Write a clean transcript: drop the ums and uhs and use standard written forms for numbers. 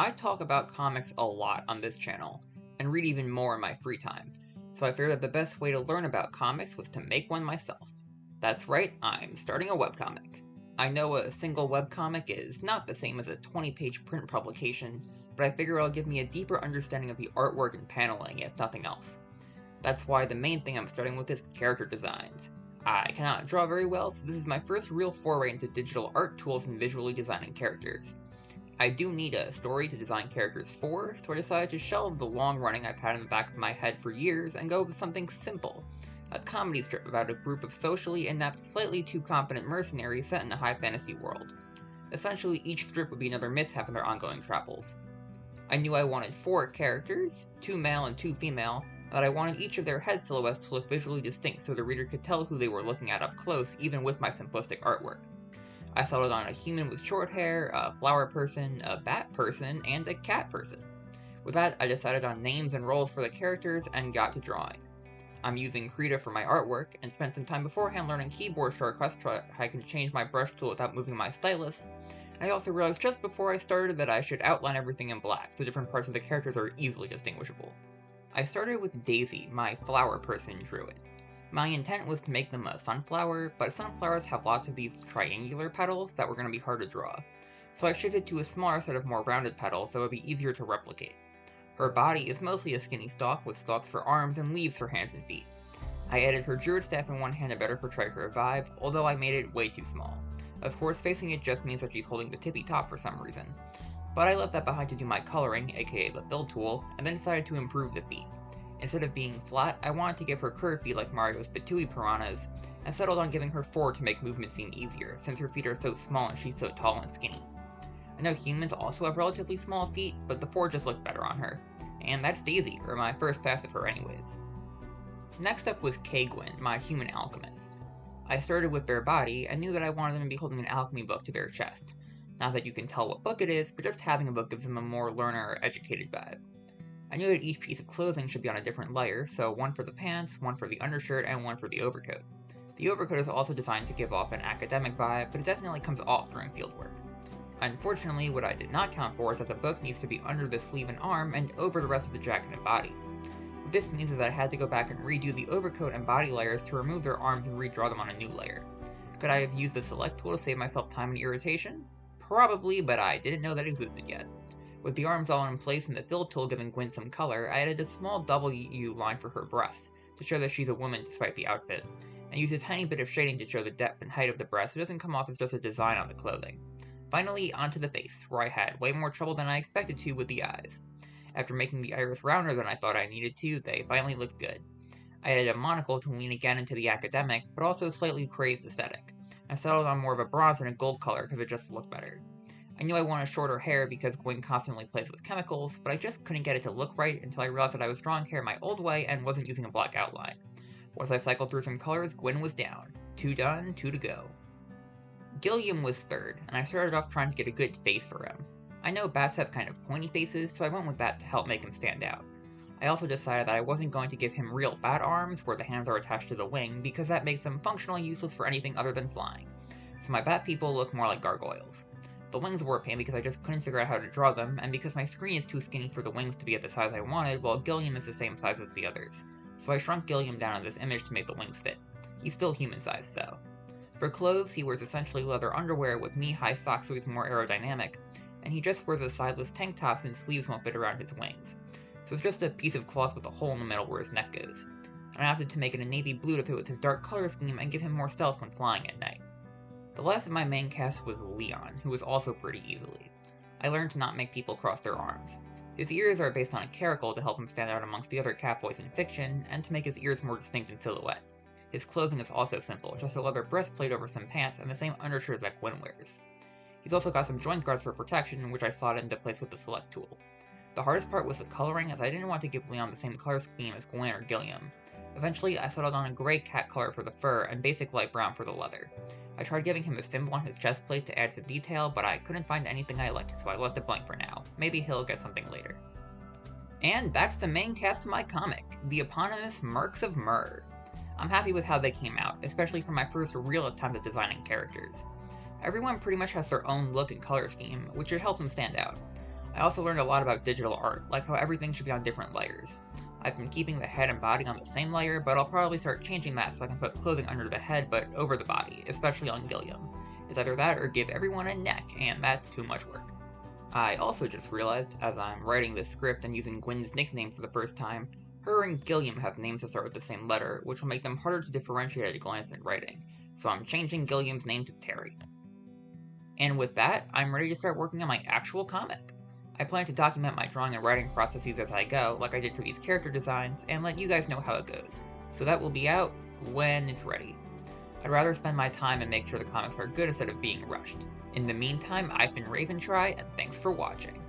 I talk about comics a lot on this channel, and read even more in my free time, so I figured that the best way to learn about comics was to make one myself. That's right, I'm starting a webcomic. I know a single webcomic is not the same as a 20-page print publication, but I figure it'll give me a deeper understanding of the artwork and paneling, if nothing else. That's why the main thing I'm starting with is character designs. I cannot draw very well, so this is my first real foray into digital art tools and visually designing characters. I do need a story to design characters for, so I decided to shelve the long running I've had in the back of my head for years and go with something simple. A comedy strip about a group of socially inept, slightly too confident mercenaries set in a high fantasy world. Essentially, each strip would be another mishap in their ongoing travels. I knew I wanted 4 characters, 2 male and 2 female, and that I wanted each of their head silhouettes to look visually distinct so the reader could tell who they were looking at up close even with my simplistic artwork. I settled on a human with short hair, a flower person, a bat person, and a cat person. With that, I decided on names and roles for the characters and got to drawing. I'm using Krita for my artwork, and spent some time beforehand learning keyboard shortcuts so I can change my brush tool without moving my stylus, and I also realized just before I started that I should outline everything in black so different parts of the characters are easily distinguishable. I started with Daisy, my flower person druid. My intent was to make them a sunflower, but sunflowers have lots of these triangular petals that were going to be hard to draw, so I shifted to a smaller set of more rounded petals that would be easier to replicate. Her body is mostly a skinny stalk with stalks for arms and leaves for hands and feet. I added her druid staff in one hand to better portray her vibe, although I made it way too small. Of course, facing it just means that she's holding the tippy top for some reason. But I left that behind to do my coloring, aka the fill tool, and then decided to improve the feet. Instead of being flat, I wanted to give her curved feet like Mario's Patui piranhas, and settled on giving her 4 to make movement seem easier, since her feet are so small and she's so tall and skinny. I know humans also have relatively small feet, but the 4 just looked better on her. And that's Daisy, or my first pass of her anyways. Next up was Kagwin, my human alchemist. I started with their body, and knew that I wanted them to be holding an alchemy book to their chest. Not that you can tell what book it is, but just having a book gives them a more learner or educated vibe. I knew that each piece of clothing should be on a different layer, so one for the pants, one for the undershirt, and one for the overcoat. The overcoat is also designed to give off an academic vibe, but it definitely comes off during fieldwork. Unfortunately, what I did not count for is that the book needs to be under the sleeve and arm and over the rest of the jacket and body. What this means is that I had to go back and redo the overcoat and body layers to remove their arms and redraw them on a new layer. Could I have used the select tool to save myself time and irritation? Probably, but I didn't know that existed yet. With the arms all in place and the fill tool giving Gwen some color, I added a small W line for her breast, to show that she's a woman despite the outfit, and used a tiny bit of shading to show the depth and height of the breast so it doesn't come off as just a design on the clothing. Finally, onto the face, where I had way more trouble than I expected to with the eyes. After making the iris rounder than I thought I needed to, they finally looked good. I added a monocle to lean again into the academic, but also a slightly crazed aesthetic. I settled on more of a bronze and a gold color because it just looked better. I knew I wanted shorter hair because Gwen constantly plays with chemicals, but I just couldn't get it to look right until I realized that I was drawing hair my old way and wasn't using a black outline. Once I cycled through some colors, Gwen was down. 2 done, 2 to go. Gilliam was third, and I started off trying to get a good face for him. I know bats have kind of pointy faces, so I went with that to help make him stand out. I also decided that I wasn't going to give him real bat arms where the hands are attached to the wing because that makes them functionally useless for anything other than flying. So my bat people look more like gargoyles. The wings were a pain because I just couldn't figure out how to draw them, and because my screen is too skinny for the wings to be at the size I wanted, while Gilliam is the same size as the others. So I shrunk Gilliam down in this image to make the wings fit. He's still human-sized though. For clothes, he wears essentially leather underwear with knee-high socks so he's more aerodynamic, and he just wears a sideless tank top since sleeves won't fit around his wings. So it's just a piece of cloth with a hole in the middle where his neck goes. And I opted to make it a navy blue to fit with his dark color scheme and give him more stealth when flying at night. The last of my main cast was Leon, who was also pretty easily. I learned to not make people cross their arms. His ears are based on a caracal to help him stand out amongst the other catboys in fiction, and to make his ears more distinct in silhouette. His clothing is also simple, just a leather breastplate over some pants and the same undershirt that Gwen wears. He's also got some joint guards for protection, which I slotted into place with the select tool. The hardest part was the coloring, as I didn't want to give Leon the same color scheme as Gwen or Gilliam. Eventually, I settled on a gray cat color for the fur and basic light brown for the leather. I tried giving him a symbol on his chest plate to add some detail, but I couldn't find anything I liked, so I left it blank for now. Maybe he'll get something later. And that's the main cast of my comic, the eponymous Marks of Myrrh. I'm happy with how they came out, especially for my first real attempt at designing characters. Everyone pretty much has their own look and color scheme, which should help them stand out. I also learned a lot about digital art, like how everything should be on different layers. I've been keeping the head and body on the same layer, but I'll probably start changing that so I can put clothing under the head but over the body, especially on Gilliam. It's either that or give everyone a neck, and that's too much work. I also just realized, as I'm writing this script and using Gwen's nickname for the first time, her and Gilliam have names that start with the same letter, which will make them harder to differentiate at a glance in writing, so I'm changing Gilliam's name to Terry. And with that, I'm ready to start working on my actual comic. I plan to document my drawing and writing processes as I go, like I did for these character designs, and let you guys know how it goes, so that will be out when it's ready. I'd rather spend my time and make sure the comics are good instead of being rushed. In the meantime, I've been Raventry, and thanks for watching.